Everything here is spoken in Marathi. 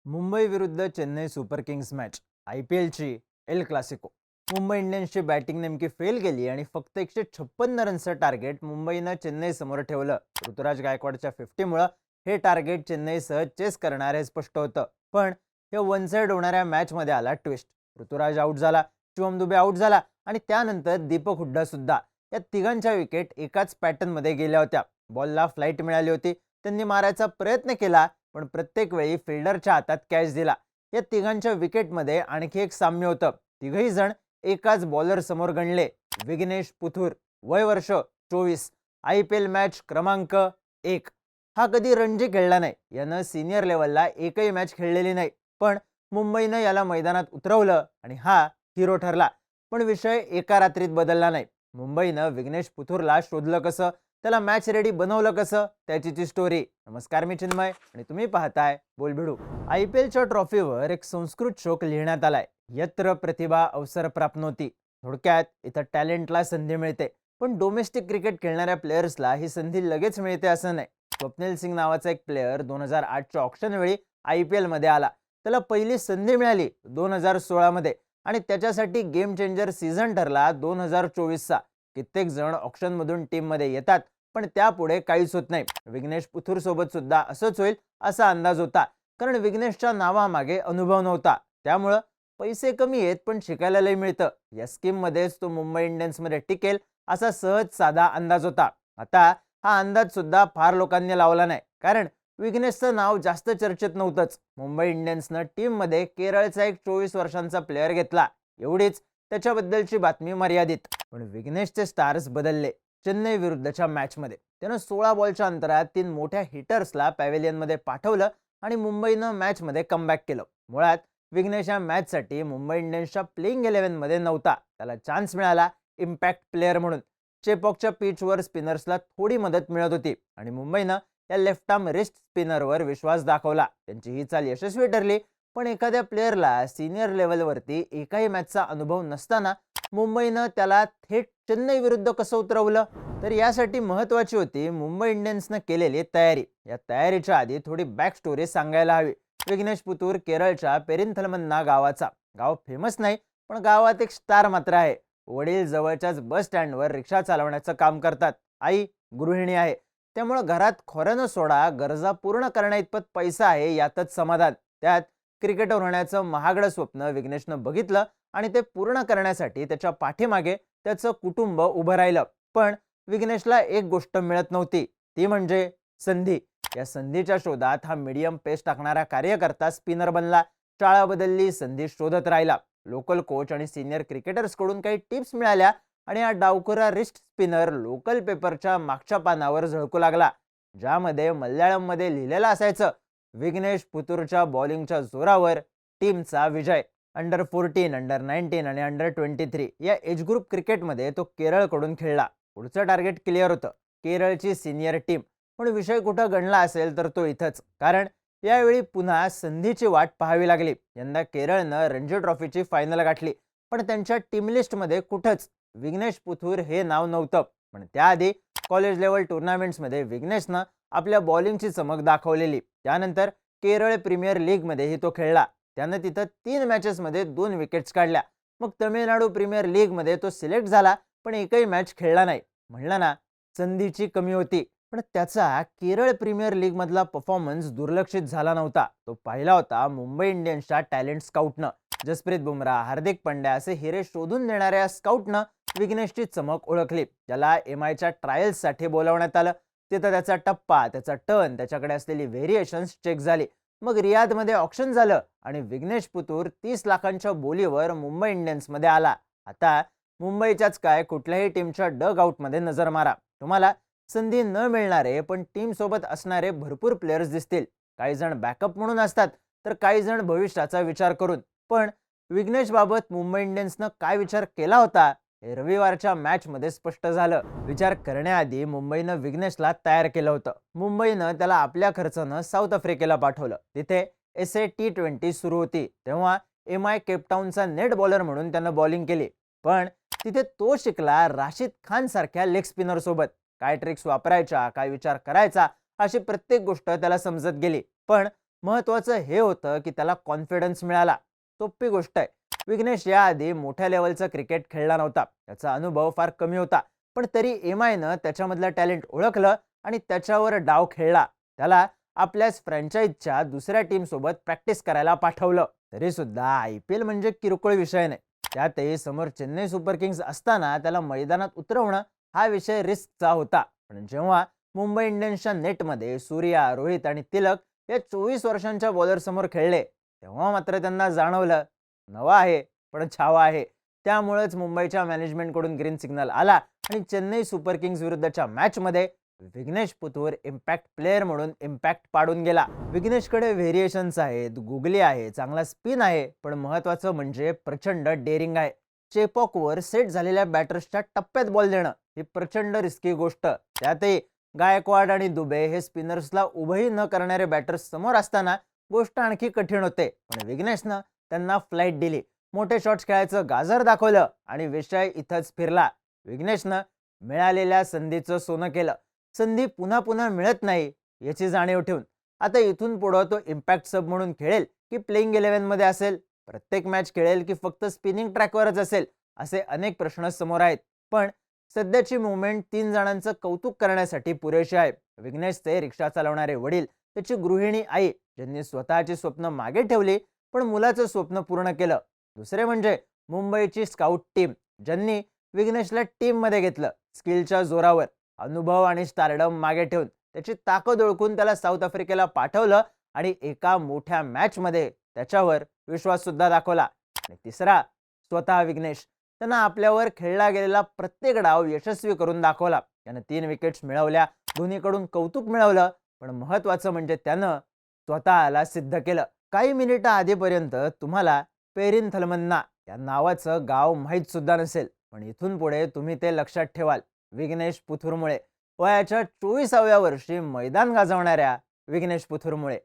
मुंबई विरुद्ध चेन्नई सुपर किंग्स मॅच IPLची एल क्लासिको. मुंबई इंडियन्सची बॅटिंग नेमकी फेल गेली आणि फक्त 156 रनचं टार्गेट मुंबईनं चेन्नई समोर ठेवलं. ऋतुराज गायकवाडच्या 50मुळे हे टार्गेट चेन्नई सहज चेस करणार हे स्पष्ट होतं. पण या वन साइड होणाऱ्या मॅचमध्ये आला ट्विस्ट. ऋतुराज आउट झाला, शिवम दुबे आउट झाला आणि त्यानंतर दीपक हुड्डा सुद्धा. या तिघांच्या विकेट एकाच पॅटर्नमध्ये गेल्या होत्या. बॉलला फ्लाईट मिळाली होती, त्यांनी मारायचा प्रयत्न केला पण प्रत्येक वेळी फिल्डरच्या हातात कॅच दिला. या तिघांच्या विकेटमध्ये आणखी एक साम्य होतं. तिघही जण एकाच बॉलर समोर गणले. विघ्नेश पुथूर, वय वर्ष 24, IPL मॅच क्रमांक 1. हा कधी रणजी खेळला नाही, यानं सिनियर लेवलला एकही मॅच खेळलेली नाही. पण मुंबईनं याला मैदानात उतरवलं आणि हा हिरो ठरला. पण विषय एका रात्रीत बदलला नाही. मुंबईनं विघ्नेश पुथूरला शोधलं कसं, त्याला मॅच रेडी बनवलं कसं, त्याची स्टोरी. नमस्कार, मी चिन्मय आणि तुम्ही पाहताय बोलभिडू. IPLच्या ट्रॉफीवर एक संस्कृत श्लोक लिहिण्यात आलाय, यत्र प्रतिभा अवसर प्राप्नोती. थोडक्यात इथं टॅलेंटला संधी मिळते, पण डोमेस्टिक क्रिकेट खेळणाऱ्या प्लेयर्सला ही संधी लगेच मिळते असं नाही. स्वप्नील सिंग नावाचा एक प्लेयर 2008च्या ऑक्शन वेळी IPL मध्ये आला. त्याला पहिली संधी मिळाली 2016 मध्ये आणि त्याच्यासाठी गेम चेंजर सीझन ठरला 2024चा. कित्येक जण ऑक्शन मधून टीम मध्ये येतात पण त्यापुढे काहीच होत नाही. विघ्नेश पुथूर सोबत सुद्धा असंच होईल असा अंदाज होता, कारण विघ्नेशच्या नावामागे अनुभव नव्हता. त्यामुळं पैसे कमी आहेत पण शिकायला लय मिळतं. या स्कीम मध्येच तो मुंबई इंडियन्स मध्ये टिकेल असा सहज साधा अंदाज होता. आता हा अंदाज सुद्धा फार लोकांनी लावला नाही, कारण विघ्नेशचं नाव जास्त चर्चेत नव्हतंच. मुंबई इंडियन्सनं टीम मध्ये केरळचा एक 24 वर्षांचा प्लेअर घेतला, एवढीच त्याच्याबद्दलची बातमी मर्यादित. पण विघ्नेशचे स्टार्स बदलले. चेन्नई विरुद्धच्या मॅचमध्ये त्यानं 16 बॉलच्या अंतरात 3 मोठ्या हिटर्सला पॅव्हेलियनमध्ये पाठवलं आणि मुंबईनं मॅचमध्ये कमबॅक केलं. मुळात विघ्नेश या मॅचसाठी मुंबई इंडियन्सच्या प्लेइंग 11 मध्ये नव्हता. त्याला चान्स मिळाला इम्पॅक्ट प्लेअर म्हणून. चेपॉकच्या पिचवर स्पिनर्सला थोडी मदत मिळत होती आणि मुंबईनं या लेफ्ट आर्म रिस्ट स्पिनरवर विश्वास दाखवला. त्यांची ही चाल यशस्वी ठरली. पण एखाद्या प्लेअरला सिनियर लेवलवरती एकाही मॅचचा अनुभव नसताना मुंबईनं त्याला थेट चेन्नई विरुद्ध कसं उतरवलं, तर यासाठी महत्त्वाची होती मुंबई इंडियन्सनं केलेली तयारी. या तयारीच्या आधी थोडी बॅक स्टोरी सांगायला हवी. विघ्नेश पुथूर केरळच्या पेरिनथलमन्ना गावाचा. गाव फेमस नाही, पण गावात एक स्टार मात्र आहे. वडील जवळच्याच बस स्टँडवर रिक्षा चालवण्याचं काम करतात. आई गृहिणी आहे. त्यामुळे घरात खोऱ्यानं सोडा, गरजा पूर्ण करण्याइतपत पैसा आहे यातच समाधान. त्यात क्रिकेटर होण्याचं महागडं स्वप्न विघ्नेशनं बघितलं आणि ते पूर्ण करण्यासाठी त्याच्या पाठीमागे त्याचं कुटुंब उभं राहिलं. पण विघ्नेशला एक गोष्ट मिळत नव्हती, ती म्हणजे संधी. या संधीच्या शोधात हा मीडियम पेस टाकणारा कार्यकर्ता स्पिनर बनला. शाळा बदलली, संधी शोधत राहिला. लोकल कोच आणि सिनियर क्रिकेटर्सकडून काही टिप्स मिळाल्या आणि हा डावखुरा रिस्ट स्पिनर लोकल पेपरच्या मागच्या पानावर झळकू लागला, ज्यामध्ये मल्याळममध्ये लिहिलेलं असायचं, विघ्नेश पुथूरच्या बॉलिंगच्या जोरावर टीमचा विजय. अंडर 14, अंडर 19 आणि अंडर 23 या एज ग्रुप क्रिकेटमध्ये तो केरळकडून खेळला. पुढचं टार्गेट क्लिअर होतं, केरळची सिनियर टीम. पण विषय कुठं गणला असेल तर तो इथंच, कारण यावेळी पुन्हा संधीची वाट पाहावी लागली. यंदा केरळनं रणजी ट्रॉफीची फायनल गाठली, पण त्यांच्या टीम लिस्टमध्ये कुठंच विघ्नेश पुथूर हे नाव नव्हतं. पण त्याआधी कॉलेज लेवल टुर्नामेंट्समध्ये विघ्नेशनं आपल्या बॉलिंगची चमक दाखवलेली. त्यानंतर केरळ प्रीमियर लीगमध्येही तो खेळला. त्यानं तिथं 3 मॅचेसमध्ये 2 विकेट्स काढल्या. मग तमिळनाडू प्रीमियर लीगमध्ये तो सिलेक्ट झाला, पण एकही मॅच खेळला नाही. म्हणलं ना, संधीची कमी होती. पण त्याचा केरळ प्रीमियर लीगमधला परफॉर्मन्स दुर्लक्षित झाला नव्हता. तो पाहिला होता मुंबई इंडियन्सच्या टॅलेंट स्काउटनं. जसप्रीत बुमराह, हार्दिक पांड्या असे हिरे शोधून देणाऱ्या स्काउटनं विघ्नेशची चमक ओळखली. त्याला MIच्या ट्रायल्ससाठी बोलावण्यात आलं. तिथं त्याचा टप्पा, त्याचा टर्न, त्याच्याकडे असलेली व्हेरिएशन्स चेक झाली. मग रियादमध्ये ऑक्शन झालं आणि विघ्नेश पुथूर 30 लाखांच्या बोलीवर मुंबई इंडियन्समध्ये आला. आता मुंबईच्याच काय, कुठल्याही टीमच्या डग आउटमध्ये नजर मारा, तुम्हाला संधी न मिळणारे पण टीम सोबत असणारे भरपूर प्लेयर्स दिसतील. काही जण बॅकअप म्हणून असतात, तर काही जण भविष्याचा विचार करून. पण विघ्नेश बाबत मुंबई इंडियन्सनं काय विचार केला होता हे रविवारच्या मॅचमध्ये स्पष्ट झालं. विचार करण्याआधी मुंबईनं विघ्नेशला तयार केलं होतं. मुंबईनं त्याला आपल्या खर्चानं साऊथ आफ्रिकेला पाठवलं. तिथे SA T20 सुरू होती. तेव्हा MI केपटाऊनचा नेट बॉलर म्हणून त्यानं बॉलिंग केली. पण तिथे तो शिकला राशिद खान सारख्या लेग स्पिनर सोबत. काय ट्रिक्स वापरायच्या, काय विचार करायचा, अशी प्रत्येक गोष्ट त्याला समजत गेली. पण महत्त्वाचं हे होतं की त्याला कॉन्फिडन्स मिळाला. सोपी गोष्ट आहे. विघ्नेश याआधी मोठ्या लेवलचं क्रिकेट खेळला नव्हता. त्याचा अनुभव फार कमी होता. पण तरी एम-आयनं त्याच्यामधलं टॅलेंट ओळखलं आणि त्याच्यावर डाव खेळला. त्याला आपल्याच फ्रँचाइजच्या दुसऱ्या टीमसोबत प्रॅक्टिस करायला पाठवलं. तरीसुद्धा आय-पी-एल म्हणजे किरकोळ विषय नाही. त्यातही समोर चेन्नई सुपर किंग्ज असताना त्याला मैदानात उतरवणं हा विषय रिस्कचा होता. पण जेव्हा मुंबई इंडियन्सच्या नेटमध्ये सूर्या, रोहित आणि तिलक या 24 वर्षांच्या बॉलरसमोर खेळले, तेव्हा मात्र त्यांना जाणवलं, नवा आहे पण छावा आहे. त्यामुळेच मुंबईच्या मॅनेजमेंटकडून ग्रीन सिग्नल आला आणि चेन्नई सुपर किंग्ज विरुद्धच्या मॅचमध्ये विघ्नेश पुथूर इम्पॅक्ट प्लेअर म्हणून इम्पॅक्ट पाडून गेला. विघ्नेशकडे व्हेरिएशन्स आहेत, गुगली आहे, चांगला स्पिन आहे, पण महत्त्वाचं म्हणजे प्रचंड डेअरिंग आहे. चेपॉकवर सेट झालेल्या बॅटर्सच्या टप्प्यात बॉल देणं ही प्रचंड रिस्की गोष्ट. त्यातही गायकवाड आणि दुबे हे स्पिनर्सला उभंही न करणारे बॅटर्स समोर असताना गोष्ट आणखी कठीण होते. पण विघ्नेशनं त्यांना फ्लाईट दिली, मोठे शॉट्स खेळायचं गाजर दाखवलं आणि विषय इथंच फिरला. विघ्नेशनं मिळालेल्या संधीचं सोनं केलं. संधी पुन्हा पुन्हा मिळत नाही याची जाणीव ठेवून आता इथून पुढं तो इम्पॅक्ट सब म्हणून खेळेल की प्लेइंग 11 मध्ये असेल, प्रत्येक मॅच खेळेल की फक्त स्पिनिंग ट्रॅकवरच असेल, असे अनेक प्रश्न समोर आहेत. पण सध्याची मुवमेंट 3 जणांचं कौतुक करण्यासाठी पुरेशी आहे. विघ्नेशचे रिक्षा चालवणारे वडील, त्याची गृहिणी आई, ज्यांनी स्वतःची स्वप्न मागे ठेवली पण मुलाचं स्वप्न पूर्ण केलं. दुसरे म्हणजे मुंबईची स्काउट टीम, ज्यांनी विघ्नेशला टीममध्ये घेतलं. स्किलच्या जोरावर अनुभव आणि स्टारडम मागे ठेवून त्याची ताकद ओळखून त्याला साऊथ आफ्रिकेला पाठवलं आणि एका मोठ्या मॅचमध्ये त्याच्यावर विश्वास सुद्धा दाखवला. आणि तिसरा स्वतः विघ्नेश, त्यानं आपल्यावर खेळला गेलेला प्रत्येक डाव यशस्वी करून दाखवला. त्यानं 3 विकेट्स मिळवल्या, दोन्हीकडून कौतुक मिळवलं, पण महत्त्वाचं म्हणजे त्यानं स्वतःला सिद्ध केलं. काही मिनिटं आधीपर्यंत तुम्हाला पेरिन थलमन्ना या नावाचं गाव माहीत सुद्धा नसेल, पण इथून पुढे तुम्ही ते लक्षात ठेवाल. विघ्नेश पुथुरमुळे, वयाच्या 24व्या वर्षी मैदान गाजवणाऱ्या विघ्नेश पुथुरमुळे.